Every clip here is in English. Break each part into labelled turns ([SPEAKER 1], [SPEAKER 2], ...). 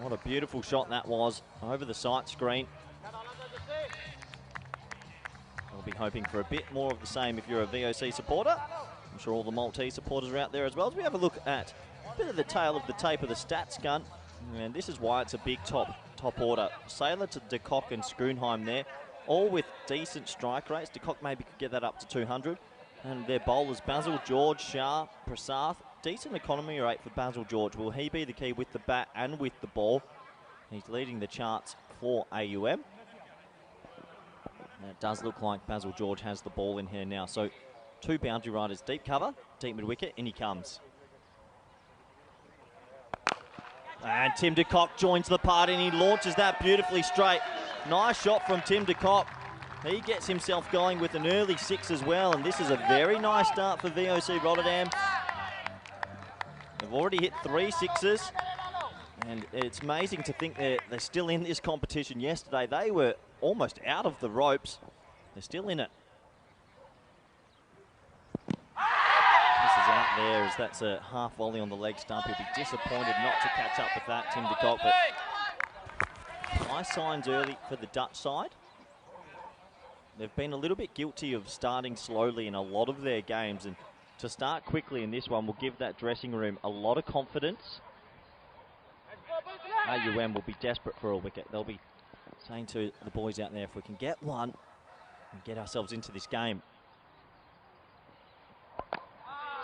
[SPEAKER 1] What a beautiful shot that was over the sight screen. I'll be hoping for a bit more of the same if you're a VOC supporter. I'm sure all the Maltese supporters are out there as well. As we have a look at a bit of the tail of the tape of the stats gun, and this is why it's a big top order. Sailor to De Kock and Schoonheim there, all with decent strike rates. De Kock maybe could get that up to 200. And their bowlers, Basil George, Shah, Prasath, decent economy rate for Basil George. Will he be the key with the bat and with the ball? He's leading the charts for AUM. And it does look like Basil George has the ball in here now. So 2 boundary riders, deep cover, deep mid-wicket, in he comes. And Tim De Kock joins the party and he launches that beautifully straight. Nice shot from Tim De Kock. He gets himself going with an early 6 as well, and this is a very nice start for VOC Rotterdam. They've already hit 3 sixes, and it's amazing to think they're still in this competition. Yesterday, they were almost out of the ropes. They're still in it. This is out there, as that's a half volley on the leg stump. He'll be disappointed not to catch up with that, Tim De Kock, but nice signs early for the Dutch side. They've been a little bit guilty of starting slowly in a lot of their games, and to start quickly in this one will give that dressing room a lot of confidence. AUM will be desperate for a wicket. They'll be saying to the boys out there, if we can get one and get ourselves into this game.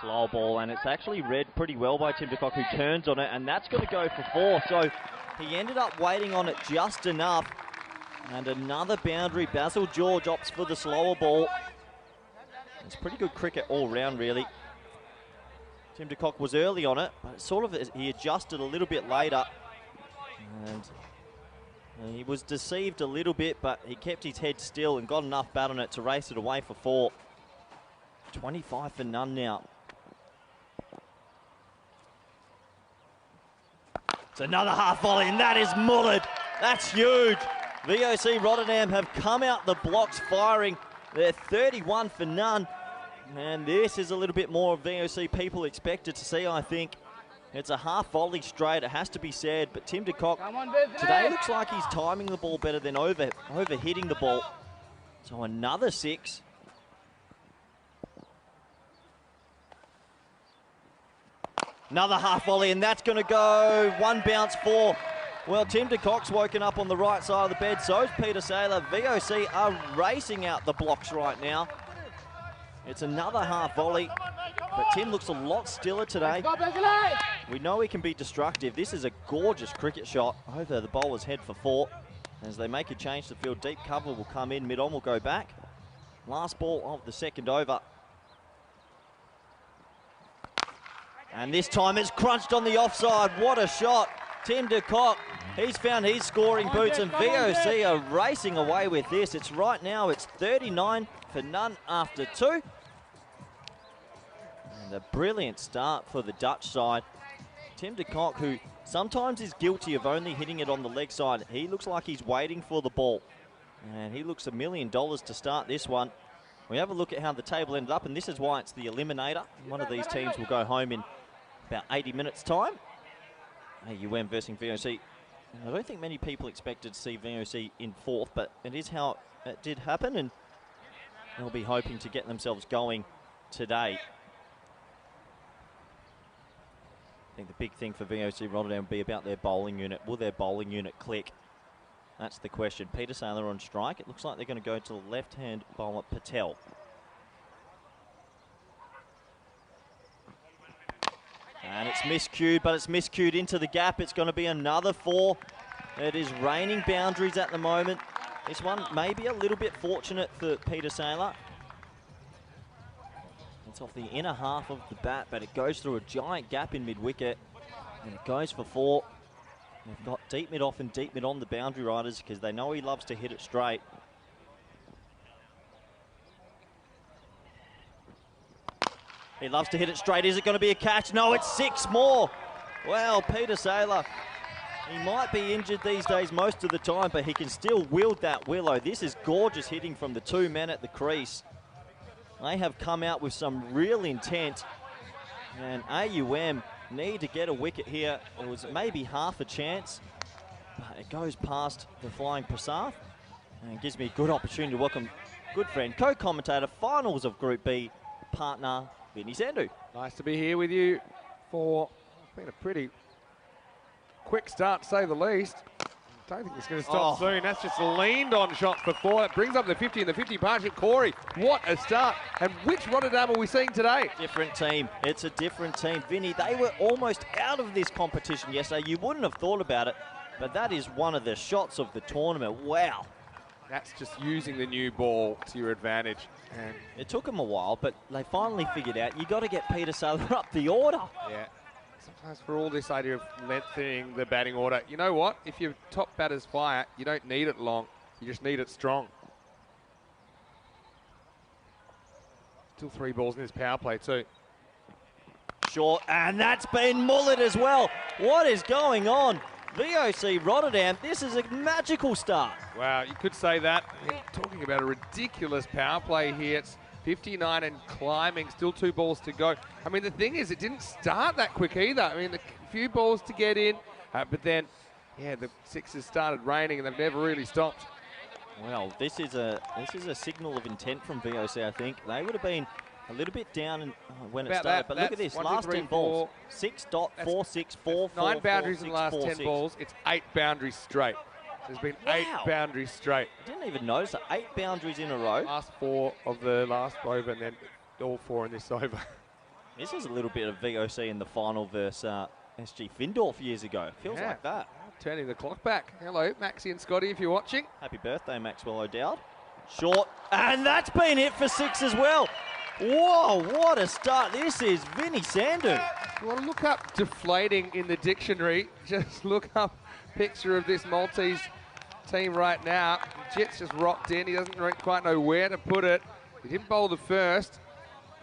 [SPEAKER 1] Slow ball, and it's actually read pretty well by Tim De Kock, who turns on it, and that's going to go for 4. So he ended up waiting on it just enough. And another boundary. Basil George opts for the slower ball. It's pretty good cricket all round, really. Tim De Kock was early on it, but sort of he adjusted a little bit later. And he was deceived a little bit, but he kept his head still and got enough bat on it to race it away for 4. 25 for none now. It's another half volley, and that is mullered. That's huge. VOC Rotterdam have come out the blocks firing. They're 31 for none. And this is a little bit more of VOC people expected to see, I think. It's a half volley straight, it has to be said. But Tim De Kock today looks like he's timing the ball better than over-hitting the ball. So another 6. Another half volley, and that's going to go 1 bounce 4. Well, Tim De Kock's woken up on the right side of the bed, so's Peter Saylor. VOC are racing out the blocks right now. It's another half volley, but Tim looks a lot stiller today. We know he can be destructive. This is a gorgeous cricket shot over the bowler's head for 4. As they make a change to field, deep cover will come in, mid-on will go back. Last ball of the second over. And this time it's crunched on the offside. What a shot. Tim De Kock, he's found his scoring boots, and VOC are racing away with this. It's right now, it's 39 for none after 2. And a brilliant start for the Dutch side. Tim De Kock, who sometimes is guilty of only hitting it on the leg side, he looks like he's waiting for the ball. And he looks $1 million to start this one. We have a look at how the table ended up, and this is why it's the eliminator. One of these teams will go home in about 80 minutes' time. AUM versus VOC. I don't think many people expected to see VOC in 4th, but it is how it did happen, and they'll be hoping to get themselves going today. I think the big thing for VOC Rotterdam will be about their bowling unit. Will their bowling unit click? That's the question. Peter Saylor on strike. It looks like they're going to go to the left-hand bowler, Patel. And it's miscued, but it's miscued into the gap. It's going to be another 4. It is raining boundaries at the moment. This one may be a little bit fortunate for Peter Saylor. It's off the inner half of the bat, but it goes through a giant gap in mid-wicket. And it goes for 4. They've got deep mid off and deep mid on the boundary riders because they know he loves to hit it straight. He loves to hit it straight. Is it going to be a catch? No, it's 6 more. Well, Peter Saylor, he might be injured these days most of the time, but he can still wield that willow. This is gorgeous hitting from the 2 men at the crease. They have come out with some real intent, and AUM need to get a wicket here. It was maybe half a chance. but it goes past the flying Prasad and gives me a good opportunity to welcome good friend, co-commentator, finals of Group B, partner, Vinny Sandhu.
[SPEAKER 2] Nice to be here with you for, it's been a pretty quick start to say the least. Don't think it's going to stop soon. That's just leaned on shots before. It brings up the 50 and the 50 partnership. Corey, what a start. And which Rotterdam are we seeing today?
[SPEAKER 1] Different team. It's a different team. Vinny, they were almost out of this competition yesterday. You wouldn't have thought about it, but that is one of the shots of the tournament. Wow.
[SPEAKER 2] That's just using the new ball to your advantage. And
[SPEAKER 1] it took them a while, but they finally figured out you got to get Peter Saylor up the order.
[SPEAKER 2] Yeah. Sometimes for all this idea of lengthening the batting order, you know what? If your top batters fire, you don't need it long. You just need it strong. Still 3 balls in this power play too.
[SPEAKER 1] Short, and that's been mullered as well. What is going on? VOC Rotterdam, this is a magical start.
[SPEAKER 2] Wow, you could say that. We're talking about a ridiculous power play here. It's 59 and climbing, still 2 balls to go. I mean, the thing is, it didn't start that quick either. I mean, a few balls to get in, but then, yeah, the sixes started raining and they've never really stopped.
[SPEAKER 1] Well, this is a signal of intent from VOC, I think. They would have been a little bit down when it started, but look at this, last 10 balls. 6.4644.
[SPEAKER 2] 9 boundaries in the last 10 balls. It's 8 boundaries straight. There's been 8 boundaries straight.
[SPEAKER 1] I didn't even notice it. 8 boundaries in a row.
[SPEAKER 2] Last 4 of the last over, and then all 4 in this over.
[SPEAKER 1] This is a little bit of VOC in the final versus SG Findorf years ago. Feels like that.
[SPEAKER 2] Turning the clock back. Hello, Maxie and Scotty, if you're watching.
[SPEAKER 1] Happy birthday, Maxwell O'Dowd. Short, and that's been it for 6 as well. Whoa, what a start. This is Vinny Sandhu.
[SPEAKER 2] You want to look up deflating in the dictionary, just look up picture of this Maltese team right now. Jit's just rocked in. He doesn't quite know where to put it. He didn't bowl the first.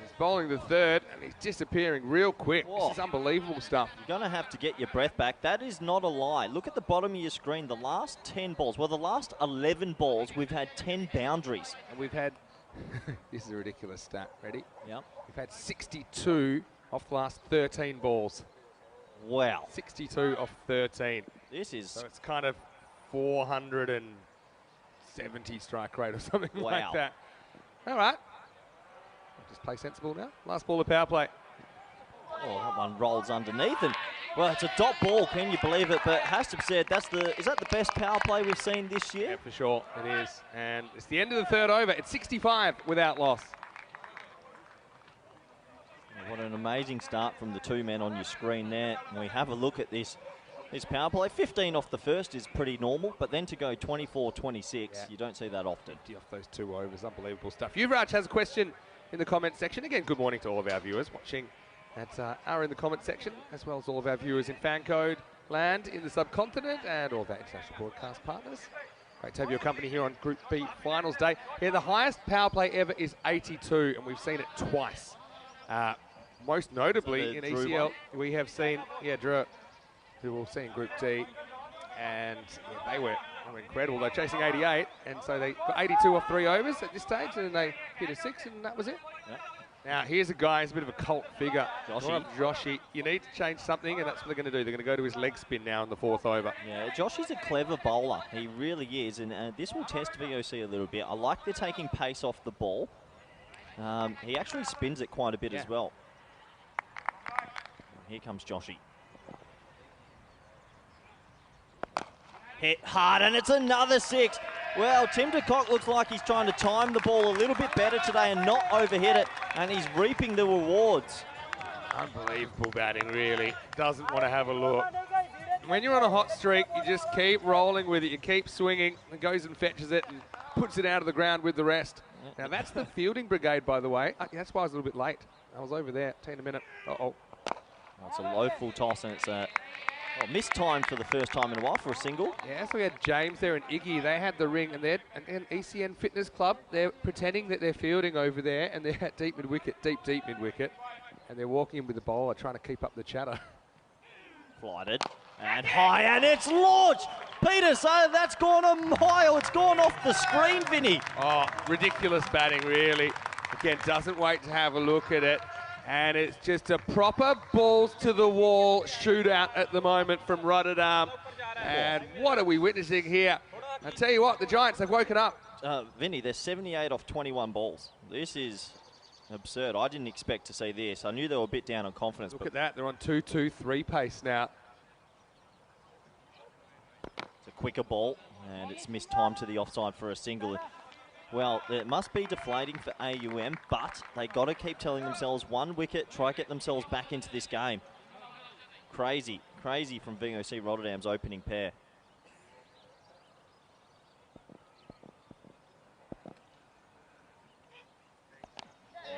[SPEAKER 2] He's bowling the third, and he's disappearing real quick. Whoa. This is unbelievable stuff.
[SPEAKER 1] You're going to have to get your breath back. That is not a lie. Look at the bottom of your screen. The last 10 balls, well, the last 11 balls, we've had 10 boundaries.
[SPEAKER 2] And we've had, this is a ridiculous stat. Ready?
[SPEAKER 1] Yep.
[SPEAKER 2] We've had 62 off the last 13 balls.
[SPEAKER 1] Wow.
[SPEAKER 2] 62 off 13.
[SPEAKER 1] This is...
[SPEAKER 2] So it's kind of 470 strike rate or something like that. All right. Just play sensible now. Last ball of power play.
[SPEAKER 1] Oh, that one rolls underneath. And, well, it's a dot ball, can you believe it? But has to be said, is that the best power play we've seen this year?
[SPEAKER 2] Yeah, for sure. It is. And it's the end of the third over. It's 65 without loss.
[SPEAKER 1] What an amazing start from the 2 men on your screen there. And we have a look at this power play. 15 off the first is pretty normal, but then to go 24-26, you don't see that often.
[SPEAKER 2] 50 off those 2 overs, unbelievable stuff. Yuvraj has a question in the comment section. Again, good morning to all of our viewers watching that are in the comment section, as well as all of our viewers in fan code land in the subcontinent and all of our international broadcast partners. Great to have your company here on Group B Finals Day. Yeah, the highest power play ever is 82, and we've seen it twice. Most notably in ECL, we have seen, Drew, who we'll see in Group D, and they were incredible. They're chasing 88, and so they got 82 off 3 overs at this stage, and then they hit a 6, and that was it. Yep. Now, here's a guy who's a bit of a cult figure. Joshy. You need to change something, and that's what they're going to do. They're going to go to his leg spin now in the 4th over. Yeah,
[SPEAKER 1] Joshy's a clever bowler. He really is, and this will test VOC a little bit. I like they're taking pace off the ball. He actually spins it quite a bit as well. Here comes Joshy. Hit hard, and it's another 6. Well, Tim de Kock looks like he's trying to time the ball a little bit better today and not overhit it, and he's reaping the rewards.
[SPEAKER 2] Unbelievable batting, really. Doesn't want to have a look. When you're on a hot streak, you just keep rolling with it. You keep swinging, and goes and fetches it and puts it out of the ground with the rest. Now, that's the fielding brigade, by the way. That's why I was a little bit late. I was over there, 10 a minute. Uh-oh.
[SPEAKER 1] It's a low full toss, and it's missed time for the first time in a while for a single.
[SPEAKER 2] Yeah, so we had James there and Iggy. They had the ring, and they're an ECN Fitness Club. They're pretending that they're fielding over there, and they're at deep mid-wicket, deep mid-wicket. And they're walking in with the bowler, trying to keep up the chatter.
[SPEAKER 1] Flighted, and high, and it's launched! Peter Saylor, that's gone a mile. It's gone off the screen, Vinny.
[SPEAKER 2] Oh, ridiculous batting, really. Again, doesn't wait to have a look at it. And it's just a proper balls to the wall shootout at the moment from Rotterdam. And what are we witnessing here? I tell you what, the Giants have woken up.
[SPEAKER 1] Vinny, they're 78 off 21 balls. This is absurd. I didn't expect to see this. I knew they were a bit down on confidence.
[SPEAKER 2] Look at that. They're on 2-2-3 pace now.
[SPEAKER 1] It's a quicker ball, and it's missed time to the offside for a single. Well, it must be deflating for AUM, but they got to keep telling themselves 1 wicket, try to get themselves back into this game. Crazy, crazy from VOC Rotterdam's opening pair.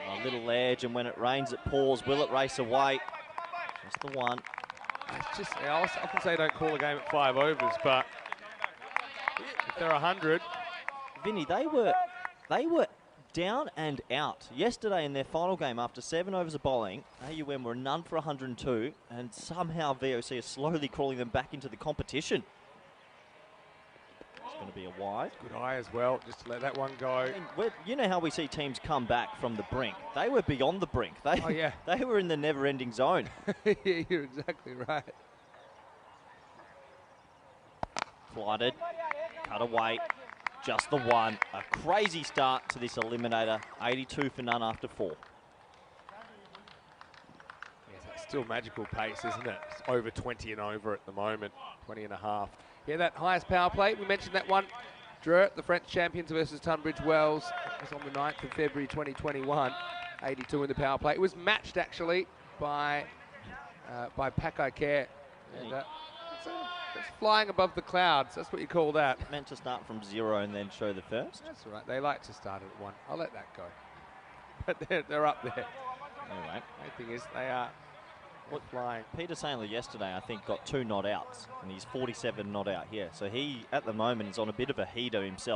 [SPEAKER 1] A little edge, and when it rains, it pours. Will it race away? Just the one.
[SPEAKER 2] It's just, I often say don't call a game at 5 overs, but if they're 100.
[SPEAKER 1] Vinny, they were down and out yesterday in their final game after 7 overs of bowling. AUM were none for 102, and somehow VOC is slowly crawling them back into the competition. It's going to be a wide.
[SPEAKER 2] Good eye as well, just to let that one go.
[SPEAKER 1] You know how we see teams come back from the brink. They were beyond the brink. They were in the never-ending zone.
[SPEAKER 2] Yeah, you're exactly right.
[SPEAKER 1] Flighted, cut away. Just the one. A crazy start to this eliminator. 82 for none after 4.
[SPEAKER 2] Yes, that's still magical pace, isn't it? It's over 20 and over at the moment. 20 and a half. Yeah, that highest power play. We mentioned that one. Dreux, the French champions versus Tunbridge Wells. It was on the 9th of February 2021. 82 in the power play. It was matched, actually, by Pakai Care. And, it's flying above the clouds. That's what you call that.
[SPEAKER 1] Meant to start from 0 and then show the first.
[SPEAKER 2] That's all right. They like to start at 1. I'll let that go. But they're up there.
[SPEAKER 1] Anyway.
[SPEAKER 2] The thing is, they are flying.
[SPEAKER 1] Peter Saintler yesterday, I think, got 2 not outs, and he's 47 not out here. So he, at the moment, is on a bit of a heater himself.